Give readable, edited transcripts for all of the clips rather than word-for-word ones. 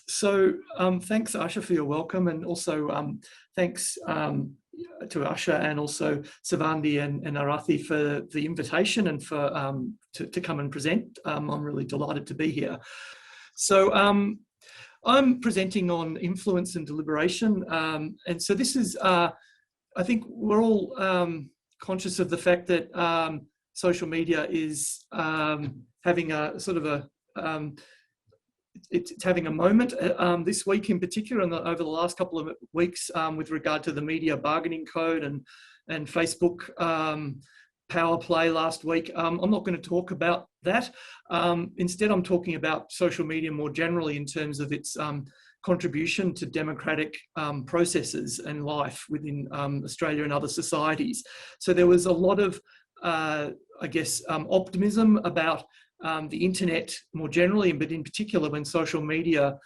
Thanks, Asha, for your welcome, and also thanks to Asha and also Savandi and Arathi for the invitation and for to come and present. I'm really delighted to be here. So I'm presenting on influence and deliberation, and so this is, I think we're all conscious of the fact that social media is having a sort of a it's having a moment this week in particular, and over the last couple of weeks with regard to the media bargaining code and Facebook power play last week. I'm not going to talk about that. Instead, I'm talking about social media more generally in terms of its contribution to democratic processes and life within Australia and other societies. So there was a lot of, I guess, optimism about the internet more generally, but in particular when social media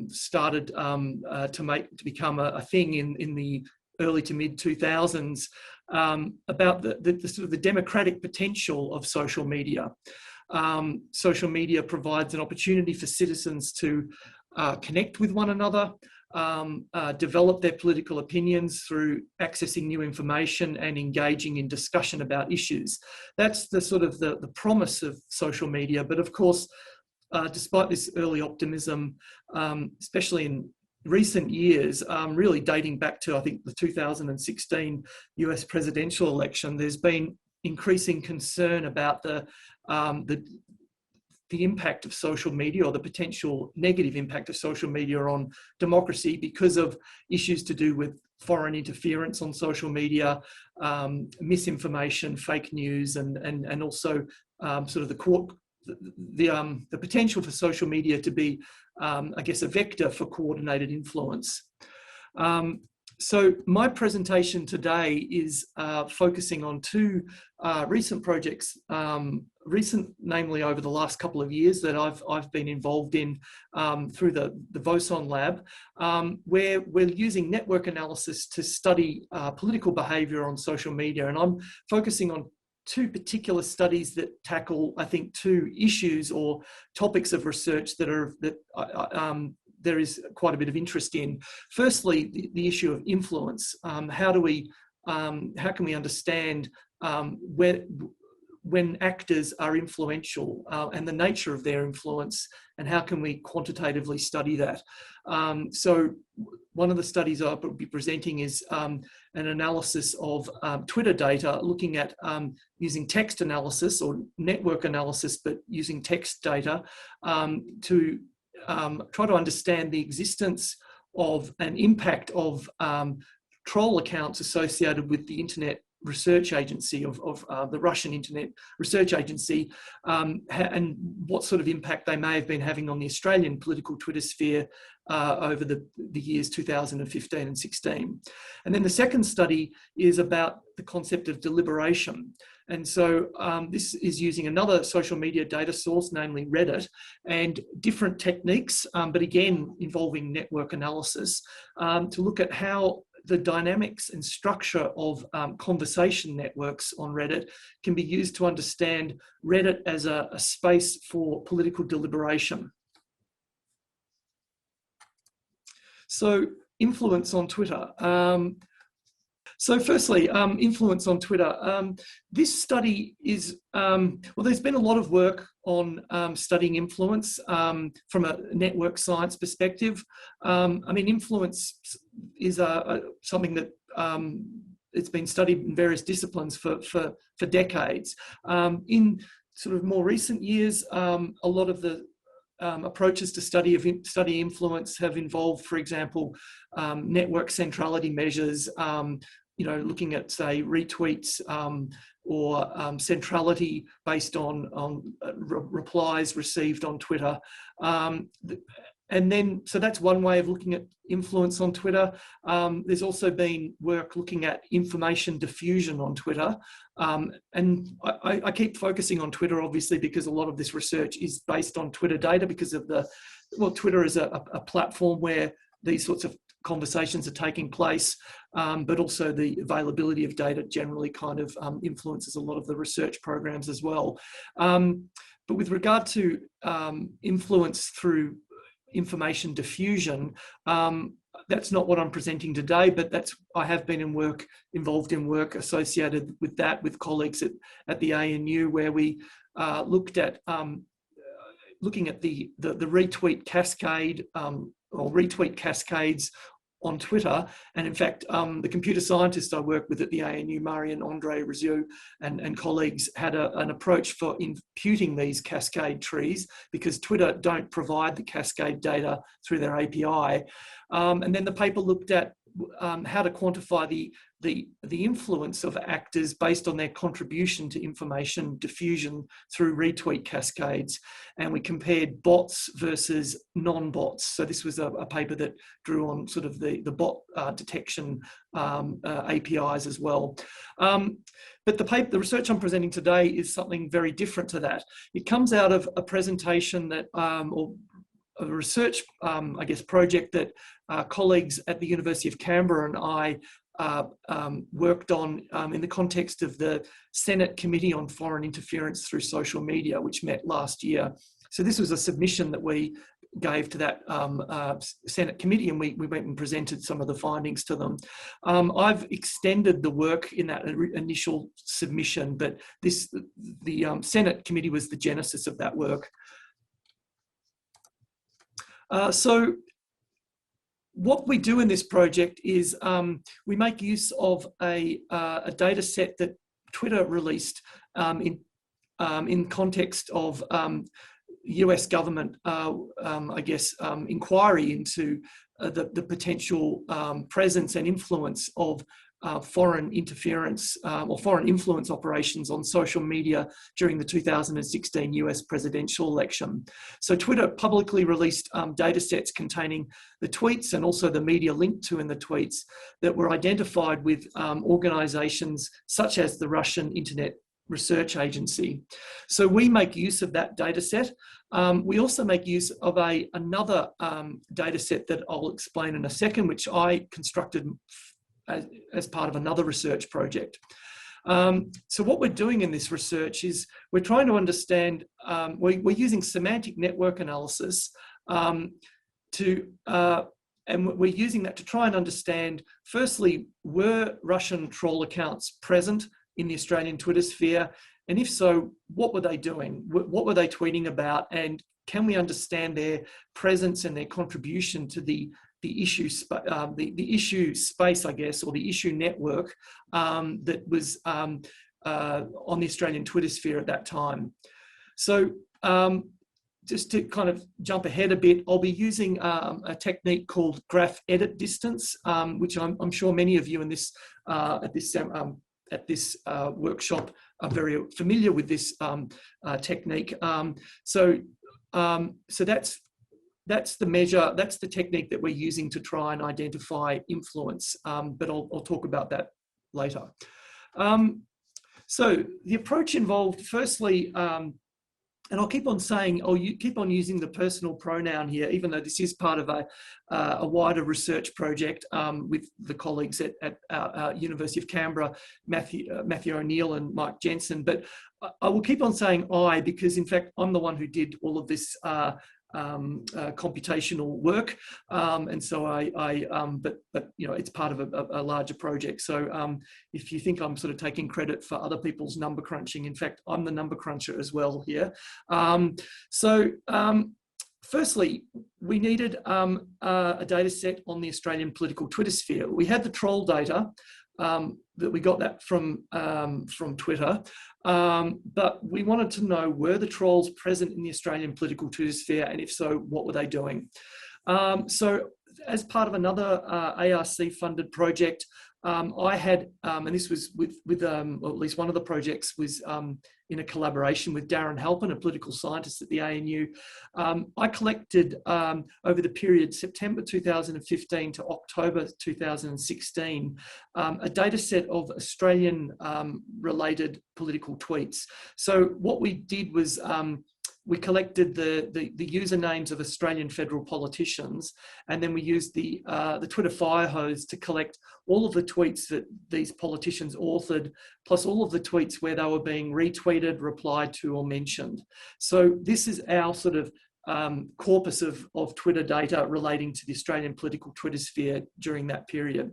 started to become a thing in the early to mid 2000s, about the sort of the democratic potential of social media. Social media provides an opportunity for citizens to connect with one another, develop their political opinions through accessing new information and engaging in discussion about issues. That's the sort of the promise of social media. But of course, despite this early optimism, especially in recent years, really dating back to, I think, the 2016 US presidential election, there's been increasing concern about the impact of social media, or the potential negative impact of social media on democracy, because of issues to do with foreign interference on social media, misinformation, fake news, and also sort of the potential for social media to be, I guess, a vector for coordinated influence. So my presentation today is focusing on two recent projects, namely over the last couple of years, that I've been involved in through the Voson lab, where we're using network analysis to study political behaviour on social media. And I'm focusing on two particular studies that tackle, I think, two issues or topics of research that there is quite a bit of interest in. Firstly, the issue of influence. How can we understand when actors are influential and the nature of their influence, and how can we quantitatively study that? So one of the studies I'll be presenting is an analysis of Twitter data, looking at using text analysis or network analysis, but using text data to try to understand the existence of an impact of troll accounts associated with the Internet Research Agency of the Russian Internet Research Agency, and what sort of impact they may have been having on the Australian political Twitter sphere over the years 2015 and 16. And then the second study is about the concept of deliberation. And so this is using another social media data source, namely Reddit, and different techniques, but again involving network analysis, to look at how the dynamics and structure of conversation networks on Reddit can be used to understand Reddit as a space for political deliberation. So, influence on Twitter. So firstly, influence on Twitter. This study is, well, there's been a lot of work on studying influence from a network science perspective. I mean, influence is something that it's been studied in various disciplines for decades. In sort of more recent years, a lot of the approaches to study influence have involved, for example, network centrality measures, looking at, say, retweets or centrality based on replies received on Twitter. And then, so that's one way of looking at influence on Twitter. There's also been work looking at information diffusion on Twitter. And I keep focusing on Twitter, obviously, because a lot of this research is based on Twitter data because of Twitter is a platform where these sorts of conversations are taking place, but also the availability of data generally kind of influences a lot of the research programs as well. But with regard to influence through information diffusion. That's not what I'm presenting today, but I have been involved in work associated with that with colleagues at the ANU, where we looked at looking at the retweet cascade or retweet cascades on Twitter. And in fact, the computer scientist I work with at the ANU, Marian Andre Riziu and colleagues, had an approach for imputing these cascade trees, because Twitter don't provide the cascade data through their API. And then the paper looked at how to quantify the influence of actors based on their contribution to information diffusion through retweet cascades. And we compared bots versus non-bots. So this was a paper that drew on sort of the bot detection APIs as well. But the research I'm presenting today is something very different to that. It comes out of a presentation that, or a research, I guess, project that colleagues at the University of Canberra and I worked on in the context of the Senate Committee on Foreign Interference through Social Media, which met last year. So this was a submission that we gave to that Senate Committee, and we went and presented some of the findings to them. I've extended the work in that initial submission, but the Senate Committee was the genesis of that work. So what we do in this project is we make use of a data set that Twitter released in context of US government, I guess, inquiry into the potential presence and influence of foreign interference or foreign influence operations on social media during the 2016 US presidential election. So Twitter publicly released data sets containing the tweets and also the media linked to in the tweets that were identified with organizations such as the Russian Internet Research Agency. So we make use of that data set. We also make use of another data set that I'll explain in a second, which I constructed as part of another research project. So what we're doing in this research is we're trying to understand, we're using semantic network analysis and we're using that to try and understand, firstly, were Russian troll accounts present in the Australian Twitter sphere? And if so, what were they doing? What were they tweeting about? And can we understand their presence and their contribution to the issue space, I guess, or the issue network that was on the Australian Twitter sphere at that time? So just to kind of jump ahead a bit, I'll be using a technique called graph edit distance, which I'm sure many of you in this at this workshop are very familiar with this technique. So that's the measure, that's the technique that we're using to try and identify influence, but I'll talk about that later. So the approach involved, firstly, and I'll keep on saying, you keep on using the personal pronoun here, even though this is part of a wider research project with the colleagues at University of Canberra, Matthew O'Neill and Mike Jensen. But I will keep on saying I, because in fact, I'm the one who did all of this computational work, and so but you know, it's part of a larger project. So if you think I'm sort of taking credit for other people's number crunching, in fact, I'm the number cruncher as well here. Firstly, we needed a data set on the Australian political Twitter sphere. We had the troll data. That we got that from Twitter, but we wanted to know, were the trolls present in the Australian political Twitter sphere, and if so, what were they doing? So as part of another ARC-funded project, I had, and this was with well, at least one of the projects was in a collaboration with Darren Halpin, a political scientist at the ANU. I collected over the period September 2015 to October 2016, a data set of Australian related political tweets. So what we did was we collected the usernames of Australian federal politicians, and then we used the Twitter fire hose to collect all of the tweets that these politicians authored, plus all of the tweets where they were being retweeted, replied to, or mentioned. So this is our sort of corpus of Twitter data relating to the Australian political Twitter sphere during that period.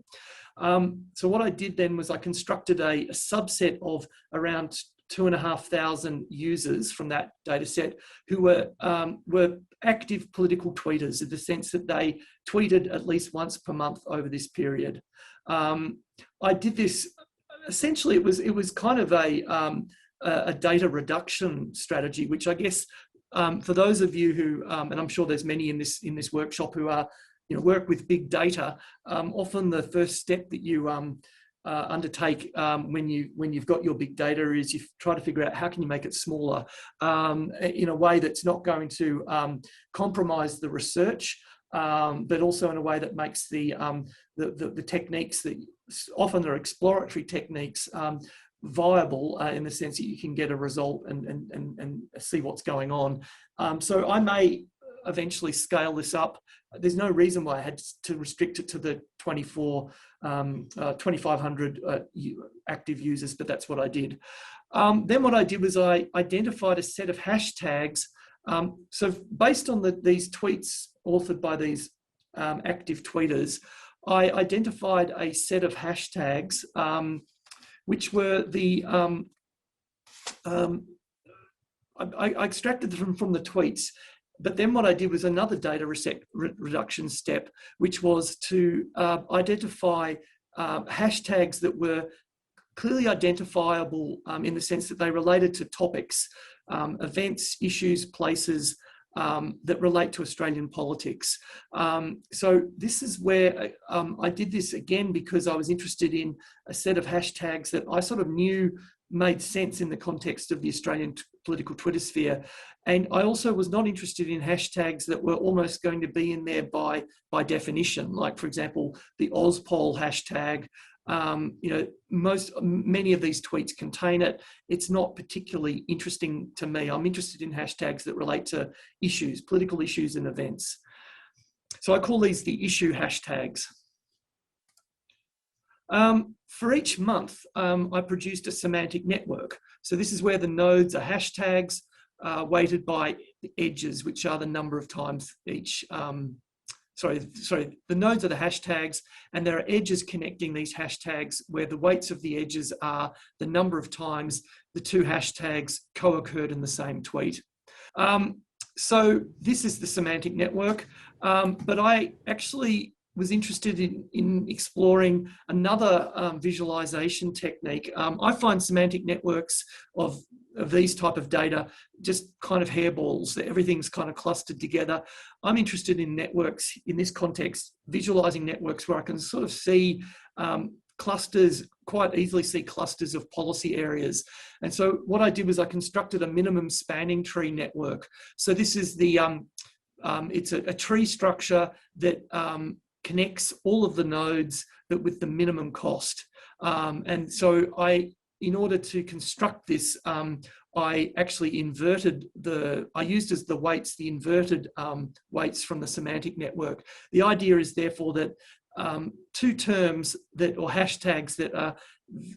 So what I did then was I constructed a subset of around 2,500 users from that data set who were active political tweeters, in the sense that they tweeted at least once per month over this period. I did this, essentially it was kind of a data reduction strategy, which I guess for those of you who, and I'm sure there's many in this workshop who are, work with big data, often the first step that you undertake when you've got your big data is you try to figure out how can you make it smaller in a way that's not going to compromise the research, but also in a way that makes the techniques that often are exploratory techniques viable in the sense that you can get a result and see what's going on. So I may eventually scale this up. There's no reason why I had to restrict it to the 2,500 active users, but that's what I did. Then what I did was I identified a set of hashtags. So based on these tweets authored by these active tweeters, I identified a set of hashtags which were the, I extracted them from the tweets. But then what I did was another data reduction step, which was to identify hashtags that were clearly identifiable in the sense that they related to topics, events, issues, places that relate to Australian politics. So this is where I did this again because I was interested in a set of hashtags that I sort of knew made sense in the context of the Australian political Twitter sphere. And I also was not interested in hashtags that were almost going to be in there by definition, like, for example, the Ozpol hashtag. Many of these tweets contain it. It's not particularly interesting to me. I'm interested in hashtags that relate to issues, political issues and events. So I call these the issue hashtags. For each month, I produced a semantic network. So this is where the nodes are hashtags weighted by the edges, which are the number of times each. The nodes are the hashtags, and there are edges connecting these hashtags where the weights of the edges are the number of times the two hashtags co-occurred in the same tweet. So this is the semantic network, but I actually was interested in exploring another visualization technique. I find semantic networks of these type of data just kind of hairballs. Everything's kind of clustered together. I'm interested in networks in this context, visualizing networks where I can sort of see clusters, quite easily see clusters of policy areas. And so what I did was I constructed a minimum spanning tree network. So this is the, it's a tree structure that connects all of the nodes, but with the minimum cost. And so in order to construct this, I actually inverted I used as the weights, the inverted weights from the semantic network. The idea is therefore that two terms or hashtags that are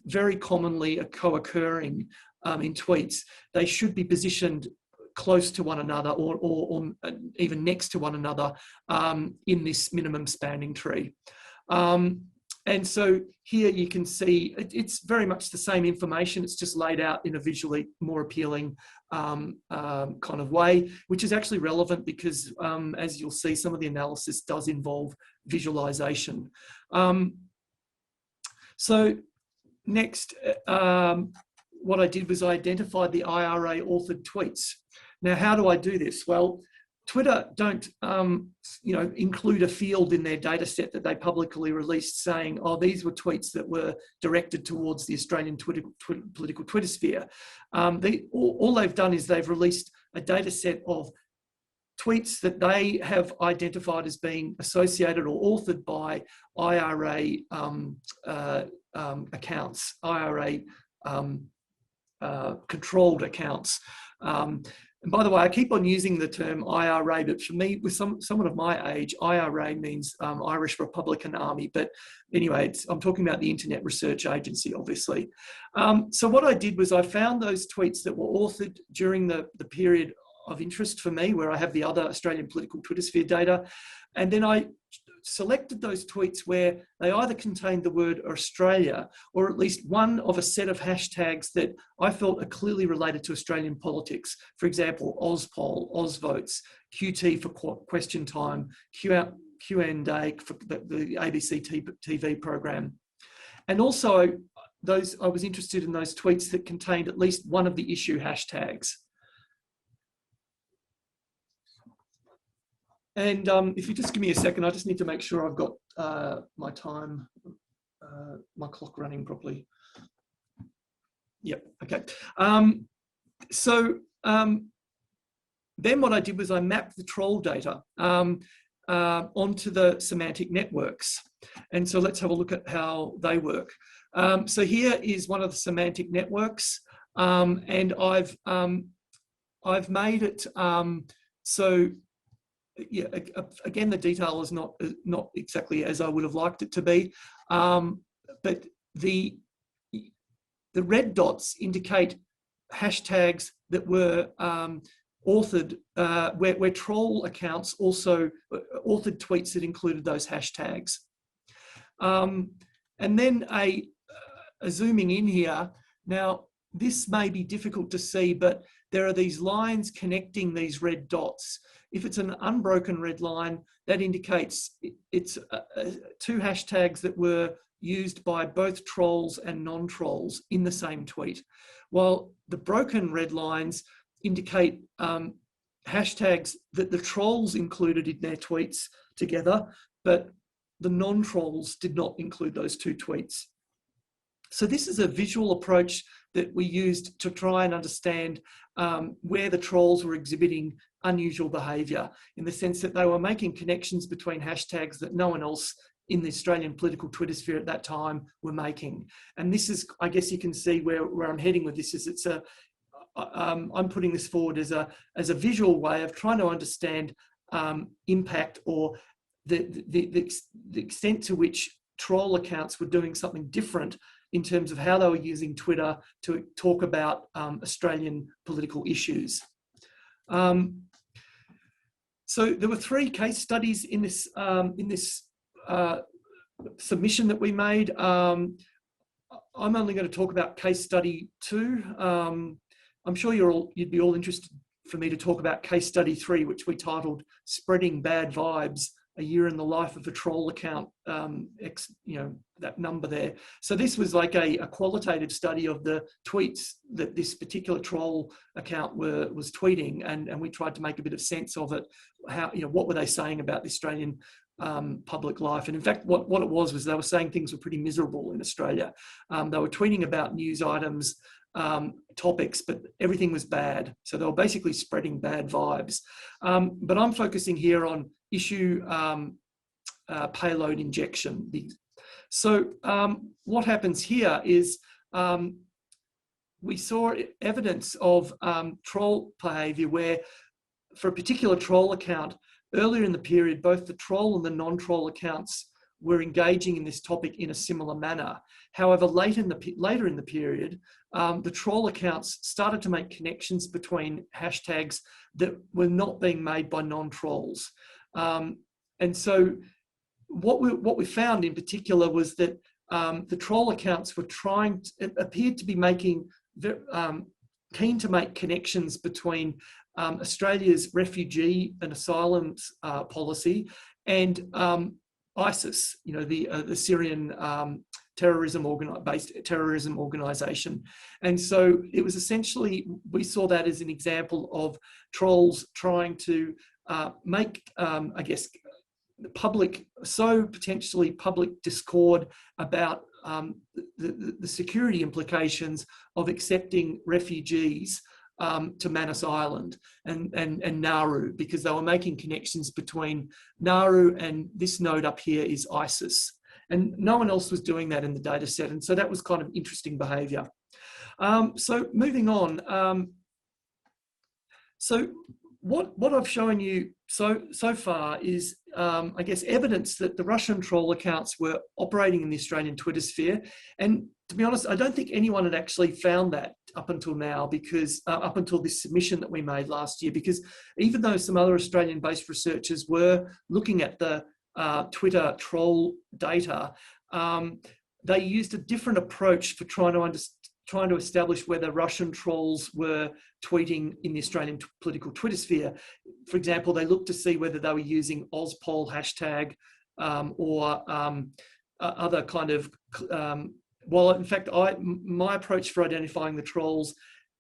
very commonly co-occurring in tweets, they should be positioned close to one another or even next to one another in this minimum spanning tree. And so here you can see it's very much the same information. It's just laid out in a visually more appealing kind of way, which is actually relevant because, as you'll see, some of the analysis does involve visualization. So next, what I did was I identified the IRA authored tweets. Now, how do I do this? Well, Twitter don't, include a field in their data set that they publicly released saying, oh, these were tweets that were directed towards the Australian political Twitter sphere. All they've done is they've released a data set of tweets that they have identified as being associated or authored by IRA accounts, IRA controlled accounts. And by the way, I keep on using the term IRA, but for me, with someone of my age, IRA means Irish Republican Army. But anyway, I'm talking about the Internet Research Agency, obviously. So what I did was I found those tweets that were authored during the period of interest for me, where I have the other Australian political Twitter sphere data. And then I selected those tweets where they either contained the word Australia or at least one of a set of hashtags that I felt are clearly related to Australian politics. For example, Ozpoll, Ozvotes, QT for question time, Q&A for the ABC TV program. And also, I was interested in those tweets that contained at least one of the issue hashtags. And if you just give me a second, I just need to make sure I've got my time, my clock running properly. Yep, okay. Then what I did was I mapped the troll data onto the semantic networks. And so let's have a look at how they work. So here is one of the semantic networks, and I've made it so. Yeah, again, the detail is not exactly as I would have liked it to be, but the red dots indicate hashtags that were authored, where troll accounts also authored tweets that included those hashtags. And then a zooming in here. Now, this may be difficult to see, but there are these lines connecting these red dots. If it's an unbroken red line, that indicates it's two hashtags that were used by both trolls and non-trolls in the same tweet. While the broken red lines indicate hashtags that the trolls included in their tweets together, but the non-trolls did not include those two tweets. So this is a visual approach that we used to try and understand where the trolls were exhibiting unusual behaviour, in the sense that they were making connections between hashtags that no one else in the Australian political Twitter sphere at that time were making. And this is, I guess you can see where I'm heading with this, is it's I'm putting this forward as a visual way of trying to understand impact, or the extent to which troll accounts were doing something different in terms of how they were using Twitter to talk about Australian political issues. So there were 3 case studies in this submission that we made. I'm only going to talk about case study 2. I'm sure you'd be all interested for me to talk about case study 3, which we titled "Spreading Bad Vibes: A Year in the Life of a Troll Account," that number there. So this was like a qualitative study of the tweets that this particular troll account was tweeting, and we tried to make a bit of sense of it. How, what were they saying about the Australian public life? And in fact, what it was they were saying things were pretty miserable in Australia. They were tweeting about news items, topics, but everything was bad. So they were basically spreading bad vibes. But I'm focusing here on issue payload injection. So what happens here is we saw evidence of troll behaviour where, for a particular troll account, earlier in the period, both the troll and the non-troll accounts were engaging in this topic in a similar manner. However, later in the period, the troll accounts started to make connections between hashtags that were not being made by non-trolls. And so what we found in particular was that the troll accounts were appeared to be keen to make connections between Australia's refugee and asylum policy and ISIS, the Syrian based terrorism organisation. And so it was essentially, we saw that as an example of trolls trying to make, potentially public discord about the security implications of accepting refugees to Manus Island and Nauru, because they were making connections between Nauru and this node up here is ISIS. And no one else was doing that in the data set. And so that was kind of interesting behaviour. So moving on. So what I've shown you so far is, evidence that the Russian troll accounts were operating in the Australian Twitter sphere. And to be honest, I don't think anyone had actually found that up until now, because up until this submission that we made last year, because even though some other Australian-based researchers were looking at the Twitter troll data, they used a different approach for trying to establish whether Russian trolls were tweeting in the Australian political Twitter sphere. For example, they looked to see whether they were using Ozpol hashtag or other kind of, well, in fact, my approach for identifying the trolls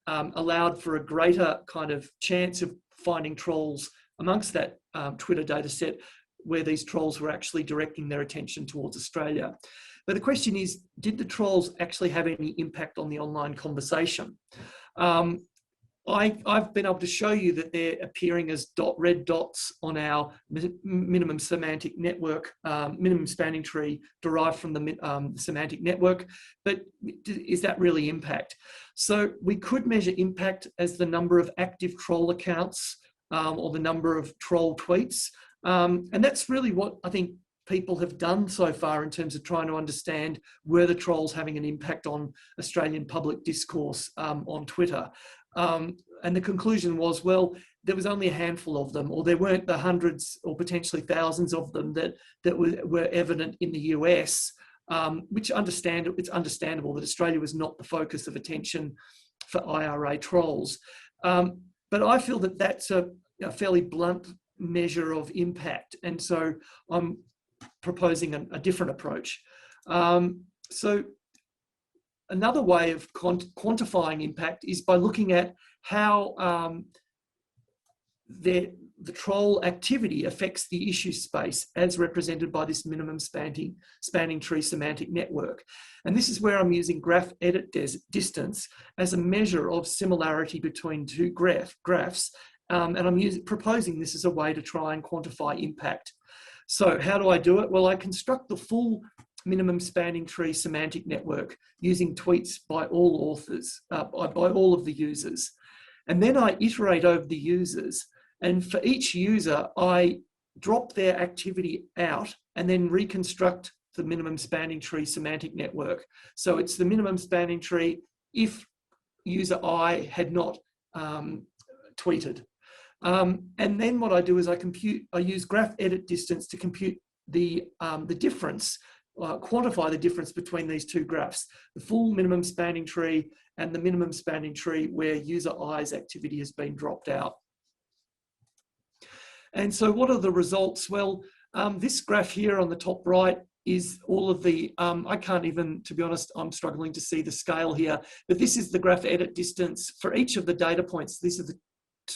allowed for a greater kind of chance of finding trolls amongst that Twitter data set where these trolls were actually directing their attention towards Australia. But the question is, did the trolls actually have any impact on the online conversation? I've been able to show you that they're appearing as red dots on our minimum semantic network, minimum spanning tree derived from the semantic network. But is that really impact? So we could measure impact as the number of active troll accounts or the number of troll tweets. And that's really what I think people have done so far in terms of trying to understand were the trolls having an impact on Australian public discourse on Twitter. And the conclusion was, well, there was only a handful of them, or there weren't the hundreds or potentially thousands of them that were evident in the US, which it's understandable that Australia was not the focus of attention for IRA trolls. But I feel that that's a fairly blunt measure of impact. And so I'm proposing a different approach. So another way of quantifying impact is by looking at how the troll activity affects the issue space as represented by this minimum spanning tree semantic network. And this is where I'm using graph edit distance as a measure of similarity between two graphs. And I'm proposing this as a way to try and quantify impact. So how do I do it? Well, I construct the full minimum spanning tree semantic network using tweets by all authors, by all of the users. And then I iterate over the users. And for each user, I drop their activity out and then reconstruct the minimum spanning tree semantic network. So it's the minimum spanning tree if user I had not tweeted. And then what I do is I use graph edit distance to compute the difference, quantify the difference between these two graphs, the full minimum spanning tree and the minimum spanning tree where user I's activity has been dropped out. And so what are the results? Well, this graph here on the top right is all of the, I can't even, to be honest, I'm struggling to see the scale here, but this is the graph edit distance for each of the data points. These are the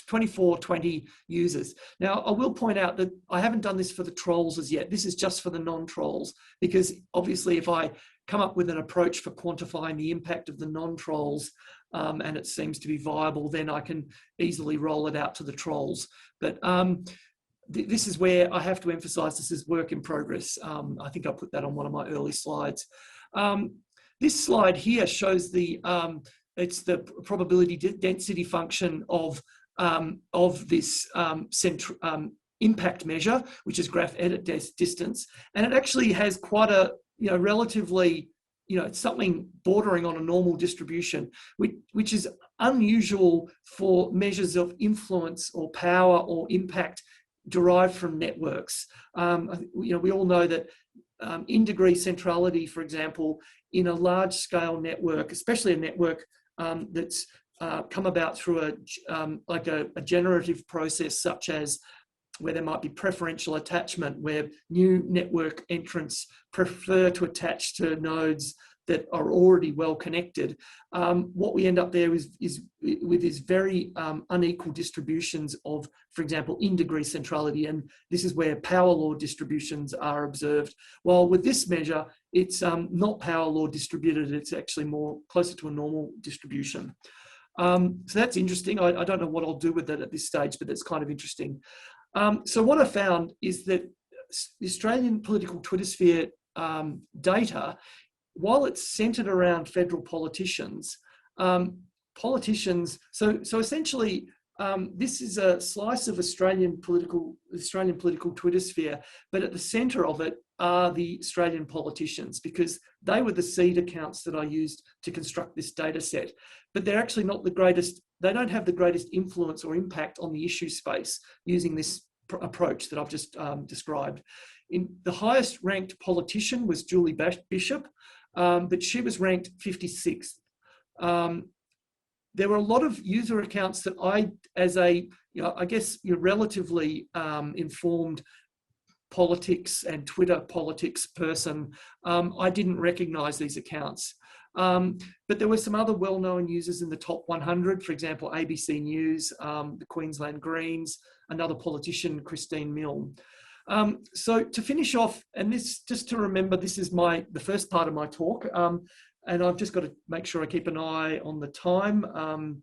20 users. Now, I will point out that I haven't done this for the trolls as yet. This is just for the non-trolls, because obviously if I come up with an approach for quantifying the impact of the non-trolls and it seems to be viable, then I can easily roll it out to the trolls. But this is where I have to emphasize this is work in progress. I think I put that on one of my early slides. This slide here shows it's the probability density function of this impact measure, which is graph edit distance. And it actually has quite a, relatively, it's something bordering on a normal distribution, which is unusual for measures of influence or power or impact derived from networks. We all know that in-degree centrality, for example, in a large-scale network, especially a network that's come about through a generative process, such as where there might be preferential attachment, where new network entrants prefer to attach to nodes that are already well connected. What we end up there is with these very unequal distributions of, for example, in-degree centrality, and this is where power law distributions are observed. While with this measure, it's not power law distributed, it's actually more closer to a normal distribution. So that's interesting. I don't know what I'll do with that at this stage, but that's kind of interesting. So what I found is that the Australian political Twitter sphere data, while it's centered around federal politicians, so essentially this is a slice of Australian political Twitter sphere, but at the centre of it are the Australian politicians, because they were the seed accounts that I used to construct this data set. But they're actually not the greatest, they don't have the greatest influence or impact on the issue space using this approach that I've just described. The highest ranked politician was Julie Bishop, but she was ranked 56th. There were a lot of user accounts that I, as a, I guess you're relatively informed politics and Twitter politics person, I didn't recognize these accounts. But there were some other well-known users in the top 100, for example, ABC News, the Queensland Greens, another politician, Christine Milne. So to finish off, and this, just to remember, this is the first part of my talk, and I've just got to make sure I keep an eye on the time.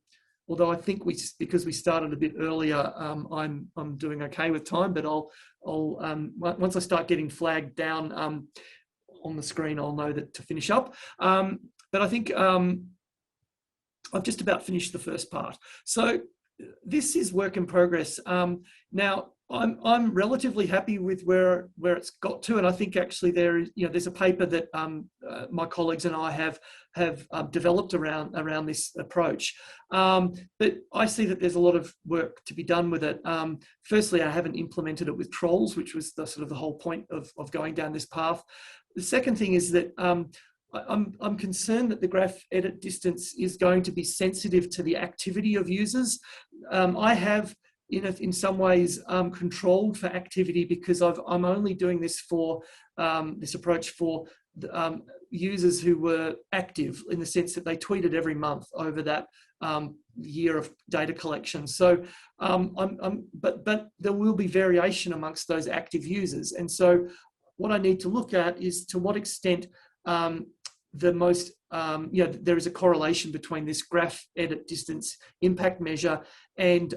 Although I think because we started a bit earlier, I'm doing okay with time. But I'll once I start getting flagged down on the screen, I'll know that to finish up. But I think I've just about finished the first part. So this is work in progress. Now I'm relatively happy with where it's got to, and I think actually there's a paper that my colleagues and I have developed around this approach. But I see that there's a lot of work to be done with it. Firstly, I haven't implemented it with trolls, which was the whole point of going down this path. The second thing is that I'm concerned that the graph edit distance is going to be sensitive to the activity of users. I have, in some ways, controlled for activity, because I'm only doing this for this approach for users who were active, in the sense that they tweeted every month over that year of data collection. So, but there will be variation amongst those active users, and so what I need to look at is to what extent there is a correlation between this graph edit distance impact measure and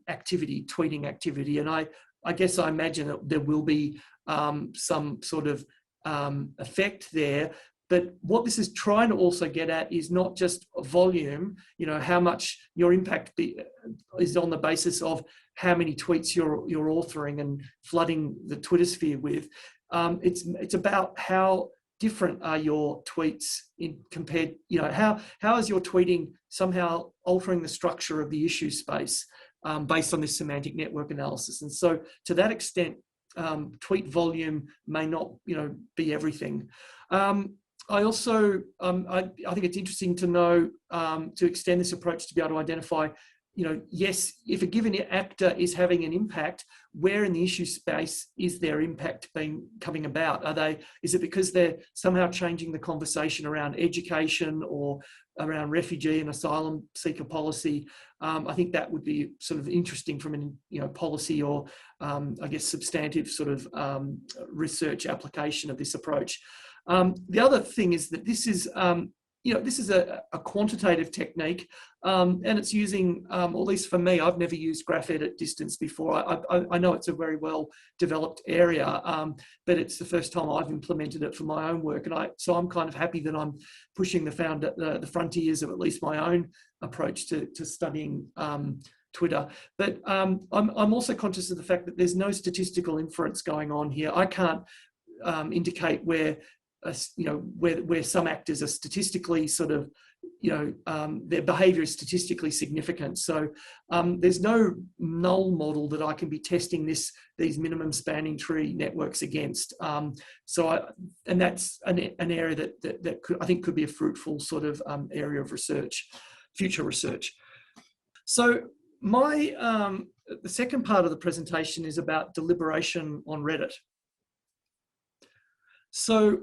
activity, tweeting activity. And I guess I imagine that there will be some sort of effect there. But what this is trying to also get at is not just volume, how much your impact is on the basis of how many tweets you're authoring and flooding the Twitter sphere with. It's about how different are your tweets compared, how is your tweeting somehow altering the structure of the issue space based on this semantic network analysis. And so to that extent, tweet volume may not, be everything. I also, I think it's interesting to know, to extend this approach to be able to identify, yes, if a given actor is having an impact, where in the issue space is their impact coming about? Is it because they're somehow changing the conversation around education or around refugee and asylum seeker policy? I think that would be sort of interesting from an policy or I guess substantive sort of research application of this approach. The other thing is that this is this is a quantitative technique, and it's using, at least for me, I've never used graph edit distance before. I know it's a very well developed area, but it's the first time I've implemented it for my own work, and so I'm kind of happy that I'm pushing the frontiers of at least my own approach to studying Twitter. But I'm also conscious of the fact that there's no statistical inference going on here. I can't indicate where some actors are statistically sort of, their behaviour is statistically significant. So there's no null model that I can be testing these minimum spanning tree networks against. And that's an area that I think could be a fruitful sort of area of research, future research. So the second part of the presentation is about deliberation on Reddit. So,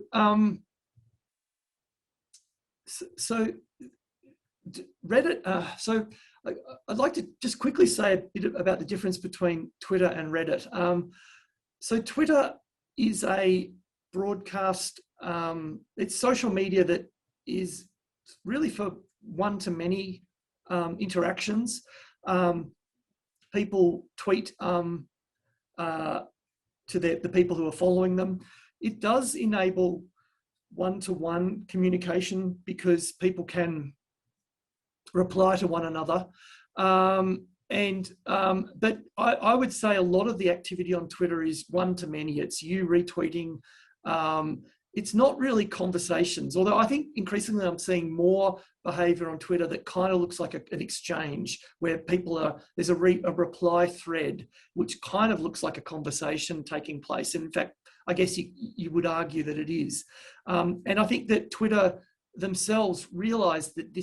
Reddit, so I'd like to just quickly say a bit about the difference between Twitter and Reddit. So Twitter is a broadcast, it's social media that is really for one-to-many interactions. People tweet to the people who are following them. It does enable one-to-one communication because people can reply to one another. But I would say a lot of the activity on Twitter is one-to-many. It's you retweeting. It's not really conversations, although I think increasingly I'm seeing more behavior on Twitter that kind of looks like an exchange where there's a reply thread, which kind of looks like a conversation taking place. And in fact, I guess you would argue that it is. And I think that Twitter themselves realize that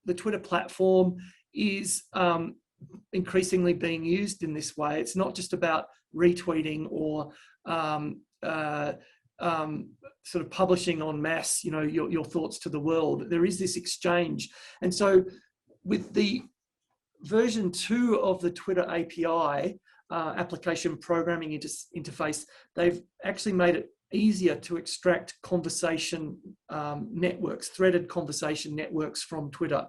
the Twitter platform is increasingly being used in this way. It's not just about retweeting or sort of publishing en masse, your thoughts to the world. There is this exchange. And so with the version 2 of the Twitter API, application programming interface, they've actually made it easier to extract conversation networks, threaded conversation networks from Twitter.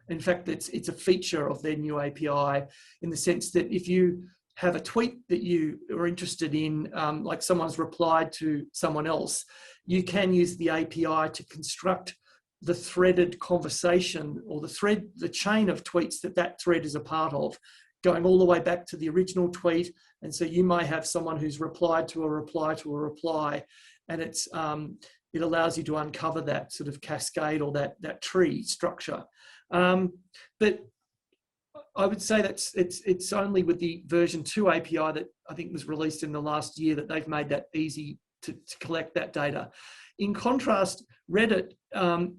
In fact, it's a feature of their new API in the sense that if you have a tweet that you are interested in, like someone's replied to someone else, you can use the API to construct the threaded conversation or the chain of tweets that thread is a part of, going all the way back to the original tweet. And so you might have someone who's replied to a reply to a reply, and it allows you to uncover that sort of cascade or that tree structure. But I would say that it's only with the version 2 API that I think was released in the last year that they've made that easy to collect that data. In contrast, Reddit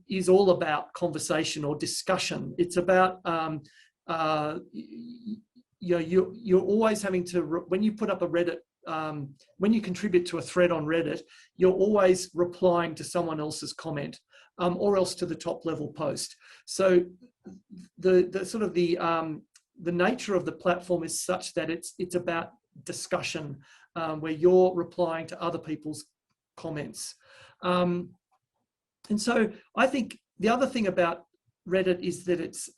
is all about conversation or discussion. It's about you're always having to, when you put up a Reddit, when you contribute to a thread on Reddit, you're always replying to someone else's comment, or else to the top level post. So the nature of the platform is such that it's about discussion, where you're replying to other people's comments. And so I think the other thing about Reddit is that it's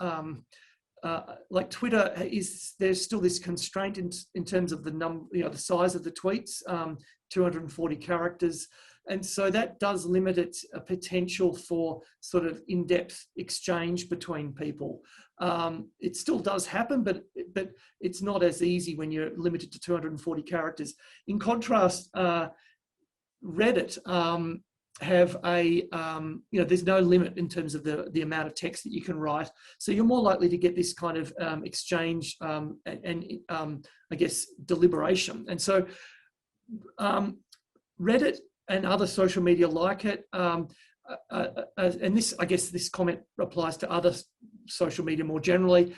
like Twitter there's still this constraint in terms of the size of the tweets, 240 characters. And so that does limit its potential for sort of in-depth exchange between people. It still does happen, but it's not as easy when you're limited to 240 characters. In contrast, Reddit have there's no limit in terms of the amount of text that you can write. So you're more likely to get this kind of exchange and I guess deliberation. And so Reddit and other social media like it, and this, I guess this comment applies to other social media more generally.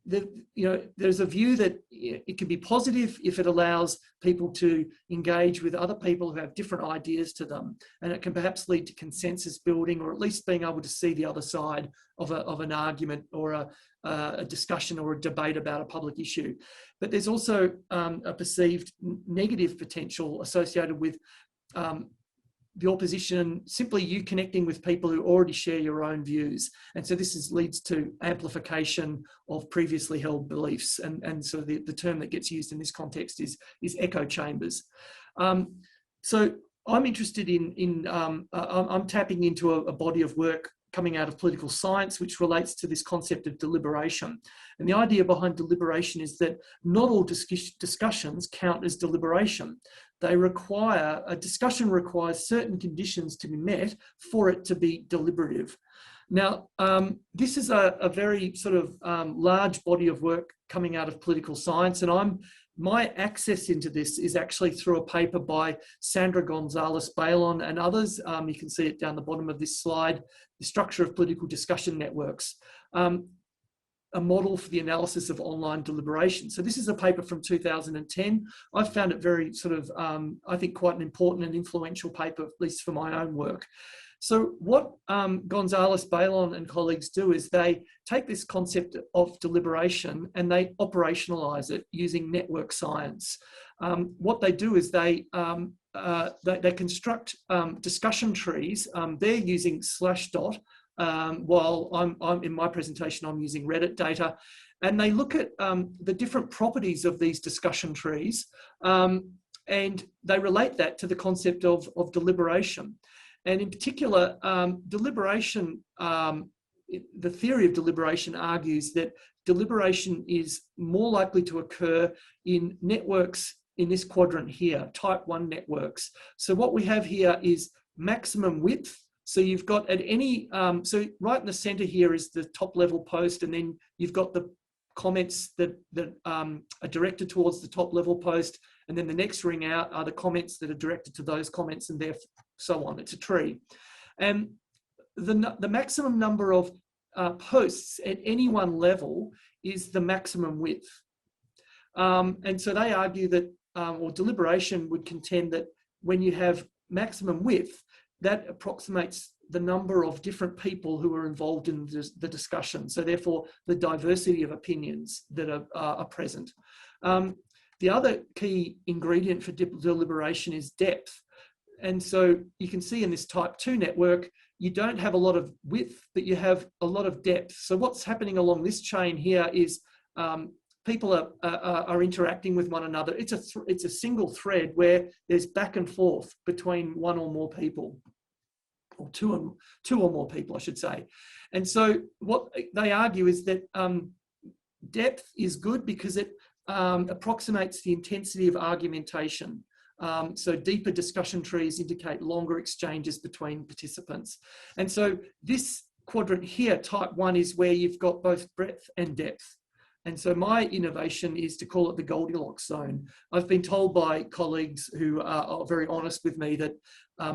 There's a view that it can be positive if it allows people to engage with other people who have different ideas to them, and it can perhaps lead to consensus building, or at least being able to see the other side of an argument or a discussion or a debate about a public issue. But there's also a perceived negative potential associated with the opposition, simply you connecting with people who already share your own views. And so this leads to amplification of previously held beliefs. And so the term that gets used in this context is echo chambers. So I'm interested I'm tapping into a body of work coming out of political science, which relates to this concept of deliberation. And the idea behind deliberation is that not all discussions count as deliberation. A discussion requires certain conditions to be met for it to be deliberative. Now, this is a very sort of large body of work coming out of political science, and my access into this is actually through a paper by Sandra Gonzalez-Balon and others. You can see it down the bottom of this slide, The Structure of Political Discussion Networks, a model for the analysis of online deliberation. So this is a paper from 2010. I found it very sort of, I think quite an important and influential paper, at least for my own work. So what Gonzalez-Balon and colleagues do is they take this concept of deliberation and they operationalize it using network science. What they do is they construct discussion trees. They're using /dot, while I'm in my presentation, I'm using Reddit data, and they look at the different properties of these discussion trees, and they relate that to the concept of deliberation. And in particular, deliberation the theory of deliberation argues that deliberation is more likely to occur in networks in this quadrant here, type 1 networks. So what we have here is maximum width. So you've got at any, so right in the center here is the top level post, and then you've got the comments that are directed towards the top level post, and then the next ring out are the comments that are directed to those comments, and therefore so on. It's a tree. And the maximum number of posts at any one level is the maximum width. And so they argue that, or deliberation would contend that when you have maximum width, that approximates the number of different people who are involved in the discussion. So therefore, the diversity of opinions that are present. The other key ingredient for deliberation is depth. And so you can see in this type 2 network, you don't have a lot of width, but you have a lot of depth. So what's happening along this chain here is people are interacting with one another. It's a single thread where there's back and forth between one or more people, or two or more people, I should say. And so what they argue is that depth is good because it approximates the intensity of argumentation. So deeper discussion trees indicate longer exchanges between participants. And so this quadrant here, type 1, is where you've got both breadth and depth. And so my innovation is to call it the Goldilocks zone. I've been told by colleagues who are very honest with me that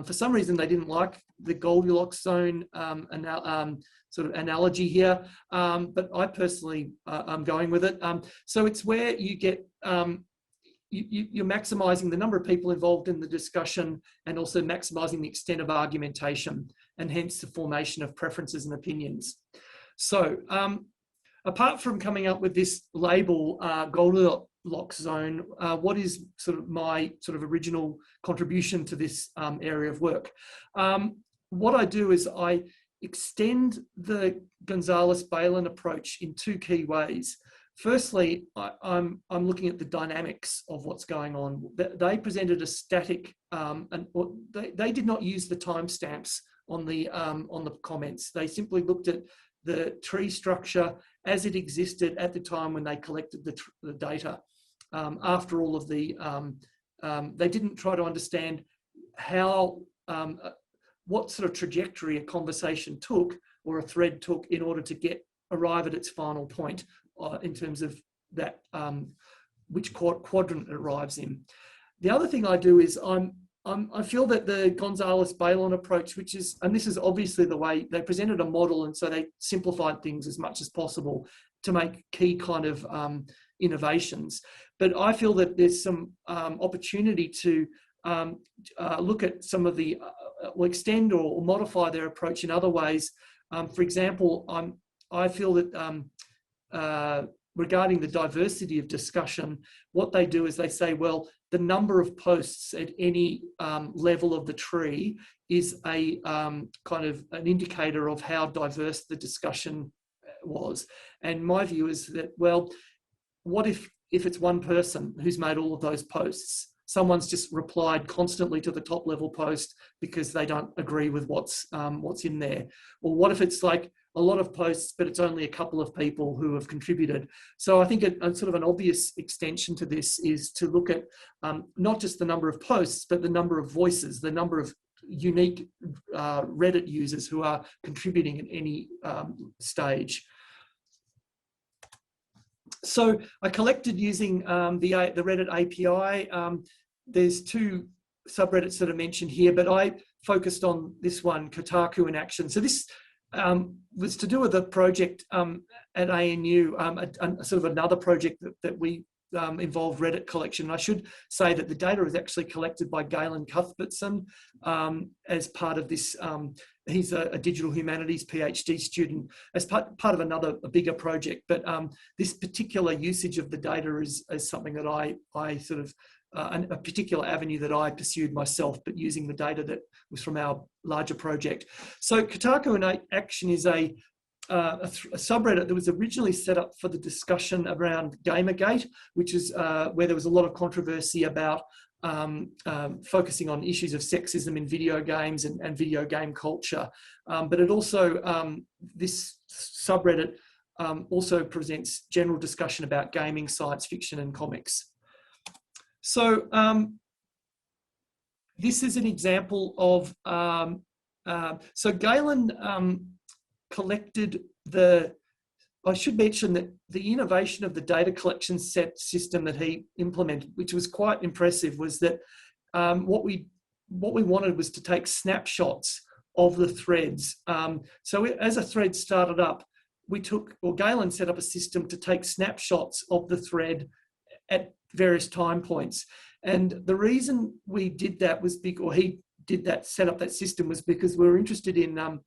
for some reason they didn't like the Goldilocks zone sort of analogy here, but I personally am going with it. So it's where you get, you're maximising the number of people involved in the discussion and also maximising the extent of argumentation, and hence the formation of preferences and opinions. So apart from coming up with this label, Goldilocks zone, what is sort of my sort of original contribution to this area of work? What I do is I extend the Gonzalez-Balin approach in two key ways. Firstly, I'm looking at the dynamics of what's going on. They presented a static, and they did not use the timestamps on the comments. They simply looked at the tree structure as it existed at the time when they collected the data. After all of the, they didn't try to understand how, what sort of trajectory a conversation took or a thread took in order to arrive at its final point in terms of that, which quadrant it arrives in. The other thing I do is I feel that the Gonzalez-Balin approach, which is, and this is obviously the way they presented a model, and so they simplified things as much as possible to make key kind of innovations. But I feel that there's some opportunity to look at some of the, or extend or modify their approach in other ways. For example, I feel that regarding the diversity of discussion, what they do is they say, well, the number of posts at any level of the tree is a kind of an indicator of how diverse the discussion was. And my view is that, well, what if it's one person who's made all of those posts? Someone's just replied constantly to the top level post because they don't agree with what's in there. Or what if it's like a lot of posts, but it's only a couple of people who have contributed? So I think a sort of an obvious extension to this is to look at not just the number of posts, but the number of voices, the number of unique Reddit users who are contributing at any stage. So I collected using the Reddit API. There's two subreddits that are mentioned here, but I focused on this one, Kotaku in Action. So this was to do with a project at ANU, sort of another project that we involved Reddit collection. And I should say that the data was actually collected by Galen Cuthbertson as part of this. He's a digital humanities PhD student as part of a bigger project. But this particular usage of the data is something that I sort of, a particular avenue that I pursued myself, but using the data that was from our larger project. So Kotaku in Action is a subreddit that was originally set up for the discussion around Gamergate, which is where there was a lot of controversy about focusing on issues of sexism in video games and video game culture. But it also, this subreddit also presents general discussion about gaming, science fiction, and comics. So this is an example of, so Galen collected I should mention that the innovation of the data collection set system that he implemented, which was quite impressive, was that what we wanted was to take snapshots of the threads. So as a thread started up, Galen set up a system to take snapshots of the thread at various time points. And the reason we did that was set up that system was because we were interested in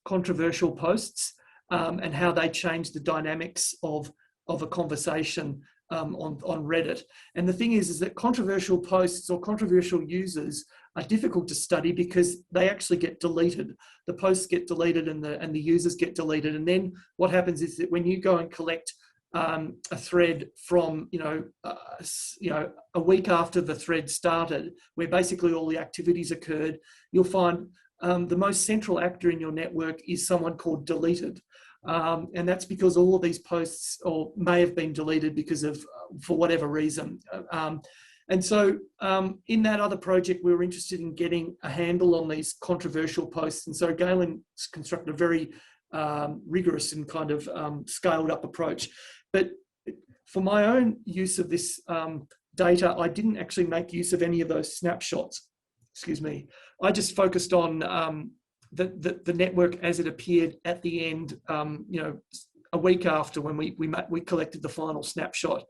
controversial posts and how they change the dynamics of a conversation on Reddit. And the thing is that controversial posts or controversial users are difficult to study because they actually get deleted. The posts get deleted and the users get deleted. And then what happens is that when you go and collect a thread from a week after the thread started, where basically all the activities occurred, you'll find the most central actor in your network is someone called deleted. And that's because all of these posts may have been deleted because of, for whatever reason. And so in that other project, we were interested in getting a handle on these controversial posts. And so Galen constructed a very rigorous and kind of scaled up approach. But for my own use of this data, I didn't actually make use of any of those snapshots. Excuse me. I just focused on the network as it appeared at the end, a week after when we collected the final snapshot.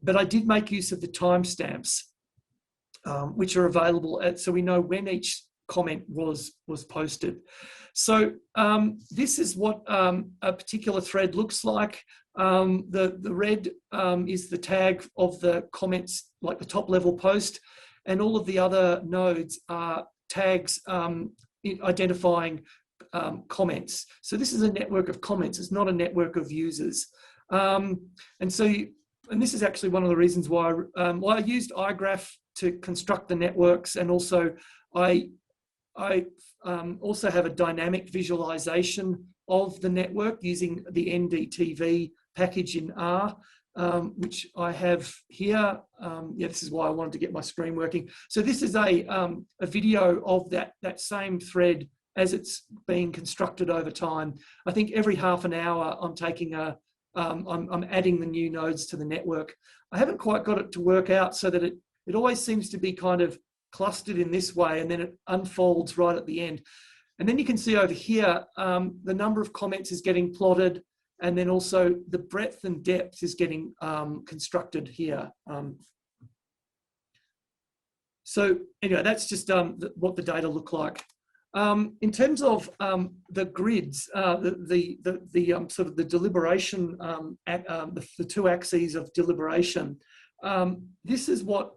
But I did make use of the timestamps, which are available so we know when each comment was posted. So this is what a particular thread looks like. The red is the tag of the comments, like the top level post, and all of the other nodes are tags identifying comments. So this is a network of comments. It's not a network of users. And this is actually one of the reasons why I used iGraph to construct the networks, and also I also have a dynamic visualization of the network using the NDTV package in R, which I have here. This is why I wanted to get my screen working. So this is a video of that same thread as it's being constructed over time. I think every half an hour I'm taking I'm adding the new nodes to the network. I haven't quite got it to work out so that it always seems to be kind of clustered in this way, and then it unfolds right at the end. And then you can see over here, the number of comments is getting plotted, and then also the breadth and depth is getting constructed here. So anyway, that's just what the data look like. In terms of the grids, sort of the deliberation, the two axes of deliberation, this is what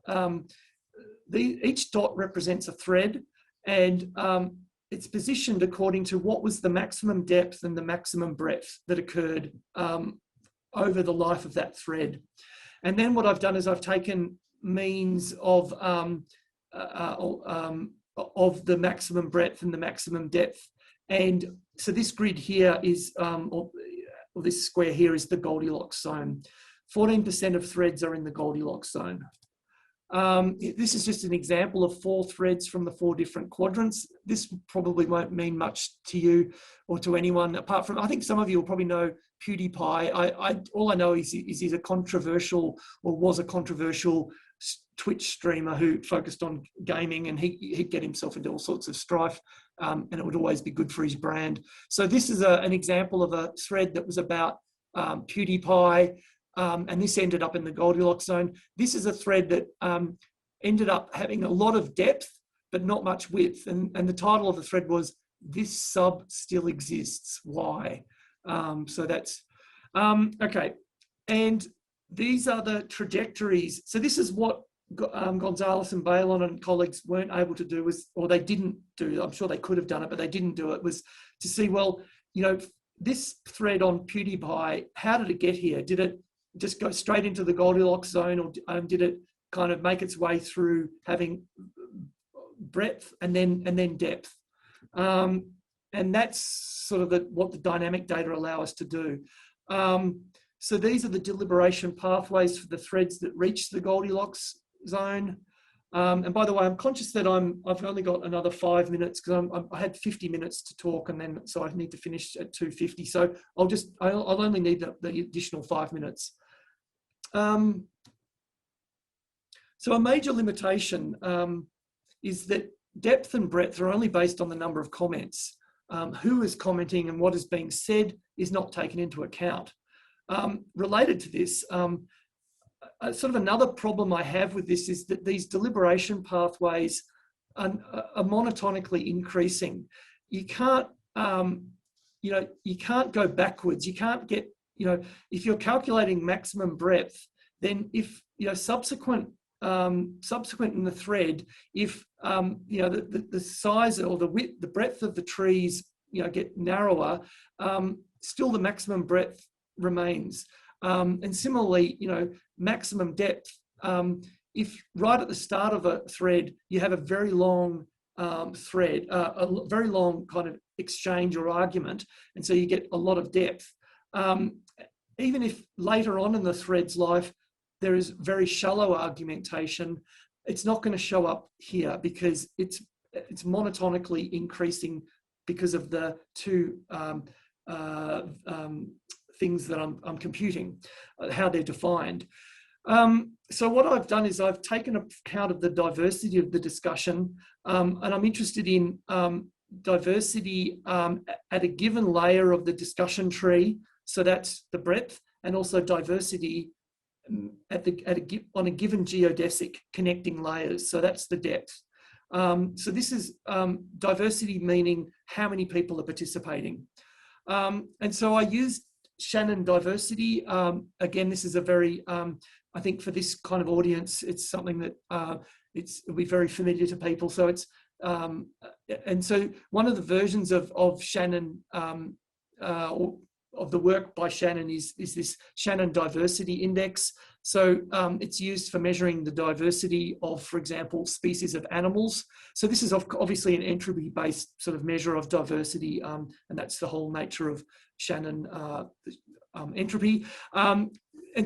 each dot represents a thread, and it's positioned according to what was the maximum depth and the maximum breadth that occurred over the life of that thread. And then what I've done is I've taken means of the maximum breadth and the maximum depth. And so this grid here is, or this square here is the Goldilocks zone. 14% of threads are in the Goldilocks zone. This is just an example of 4 threads from the 4 different quadrants. This probably won't mean much to you or to anyone, apart from, I think some of you will probably know PewDiePie. All I know is he's a controversial, or was a controversial Twitch streamer who focused on gaming, and he'd get himself into all sorts of strife, and it would always be good for his brand. So this is an example of a thread that was about PewDiePie, and this ended up in the Goldilocks zone. This is a thread that ended up having a lot of depth, but not much width. And the title of the thread was, "This Sub Still Exists, Why?" So that's, okay. And these are the trajectories. So this is what Gonzalez and Balon and colleagues weren't able to do, or they didn't do, I'm sure they could have done it, but they didn't do it, was to see, well, this thread on PewDiePie, how did it get here? Did it just go straight into the Goldilocks zone, or did it kind of make its way through having breadth and then depth. And that's sort of what the dynamic data allow us to do. So these are the deliberation pathways for the threads that reach the Goldilocks zone. And by the way, I'm conscious that I've only got another 5 minutes because I had 50 minutes to talk, and then so I need to finish at 2:50. So I'll only need the additional 5 minutes. So a major limitation is that depth and breadth are only based on the number of comments. Who is commenting and what is being said is not taken into account. Related to this, sort of another problem I have with this is that these deliberation pathways are monotonically increasing. You can't, you can't go backwards. You can't get, if you're calculating maximum breadth, then if, subsequent in the thread, if, the size or the width, the breadth of the trees, get narrower, still the maximum breadth remains. And similarly, maximum depth, if right at the start of a thread, you have a very long thread, a very long kind of exchange or argument, and so you get a lot of depth. Even if later on in the thread's life, there is very shallow argumentation, it's not going to show up here because it's monotonically increasing because of the two things that I'm computing, how they're defined. So what I've done is I've taken account of the diversity of the discussion, and I'm interested in diversity at a given layer of the discussion tree. So that's the breadth, and also diversity on a given geodesic connecting layers. So that's the depth. So this is diversity, meaning how many people are participating. And so I used Shannon diversity. Again, this is a very, I think for this kind of audience, it's something that it'll be very familiar to people. So it's, and so one of the versions of Shannon, or of the work by Shannon is this Shannon diversity index. So it's used for measuring the diversity of, for example, species of animals. So this is obviously an entropy-based sort of measure of diversity, and that's the whole nature of Shannon entropy. And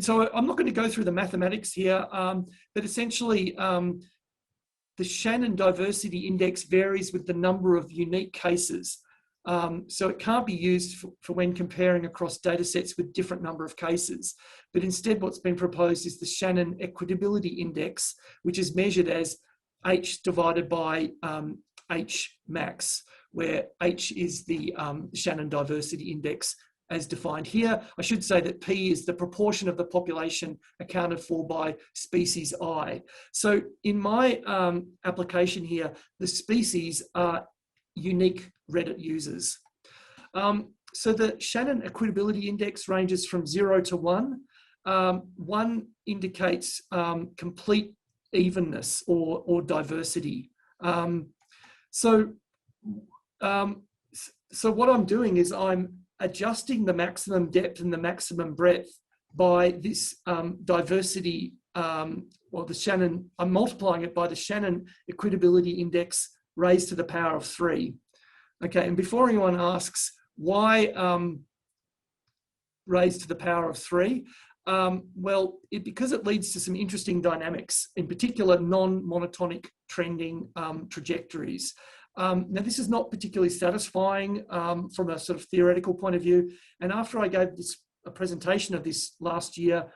so I'm not going to go through the mathematics here, but essentially the Shannon diversity index varies with the number of unique cases. So it can't be used for when comparing across data sets with different number of cases. But instead what's been proposed is the Shannon equitability index, which is measured as H divided by H max, where H is the Shannon diversity index as defined here. I should say that P is the proportion of the population accounted for by species I. So in my application here, the species are unique Reddit users. So the Shannon equitability index ranges from 0 to 1. 1 indicates complete evenness or diversity. So what I'm doing is I'm adjusting the maximum depth and the maximum breadth by this diversity, or the Shannon, I'm multiplying it by the Shannon equitability index raised to the power of 3. Okay, and before anyone asks why raised to the power of 3, well, because it leads to some interesting dynamics, in particular non-monotonic trending trajectories. Now, this is not particularly satisfying from a sort of theoretical point of view. And after I gave a presentation of this last year,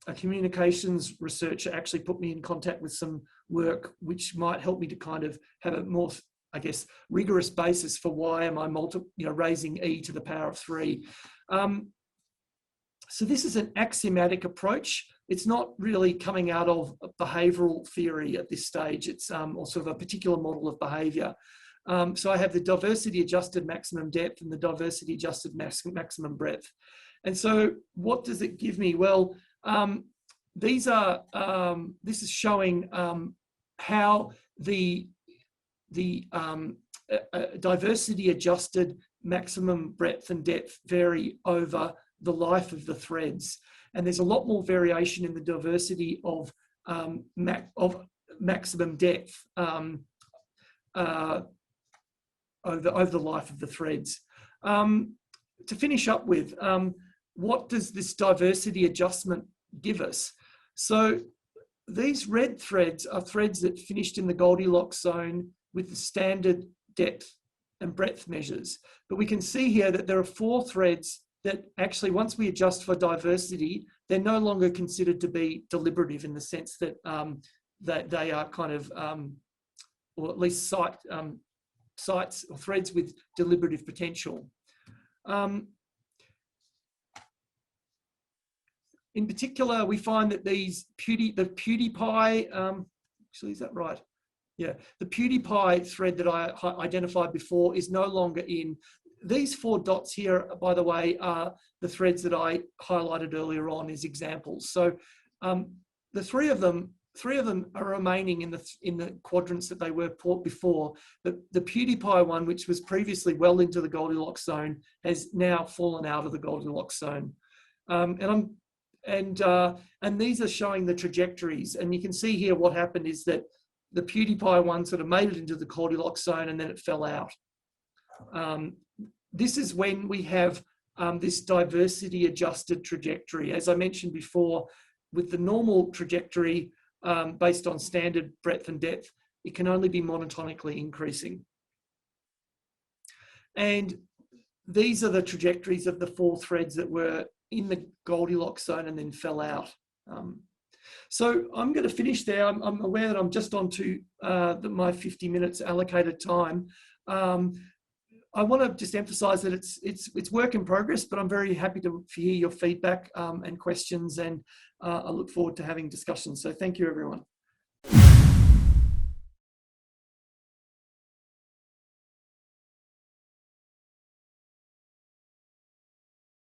a communications researcher actually put me in contact with some work which might help me to kind of have a more, I guess, rigorous basis for why am I raising E to the power of 3. So this is an axiomatic approach. It's not really coming out of behavioral theory at this stage. It's or sort of a particular model of behavior. So I have the diversity adjusted maximum depth and the diversity adjusted maximum breadth. And so what does it give me? Well, this is showing how the diversity adjusted maximum breadth and depth vary over the life of the threads. And there's a lot more variation in the diversity of of maximum depth over the life of the threads. To finish up with, what does this diversity adjustment give us? So these red threads are threads that finished in the Goldilocks zone with the standard depth and breadth measures. But we can see here that there are 4 threads that actually, once we adjust for diversity, they're no longer considered to be deliberative in the sense that, that they are kind of, or at least sites or threads with deliberative potential. In particular, we find that these the PewDiePie, actually, is that right? Yeah, the PewDiePie thread that I identified before is no longer in. These 4 dots here, by the way, are the threads that I highlighted earlier on as examples. So the three of them are remaining in the quadrants that they were before. The PewDiePie one, which was previously well into the Goldilocks zone, has now fallen out of the Goldilocks zone. And these are showing the trajectories. And you can see here what happened is that the PewDiePie one sort of made it into the Goldilocks zone and then it fell out. This is when we have this diversity adjusted trajectory. As I mentioned before, with the normal trajectory based on standard breadth and depth, it can only be monotonically increasing. And these are the trajectories of the 4 threads that were in the Goldilocks zone and then fell out. So I'm going to finish there. I'm aware that I'm just on to my 50 minutes allocated time. I want to just emphasize that it's work in progress, but I'm very happy to hear your feedback and questions, and I look forward to having discussions. So thank you, everyone.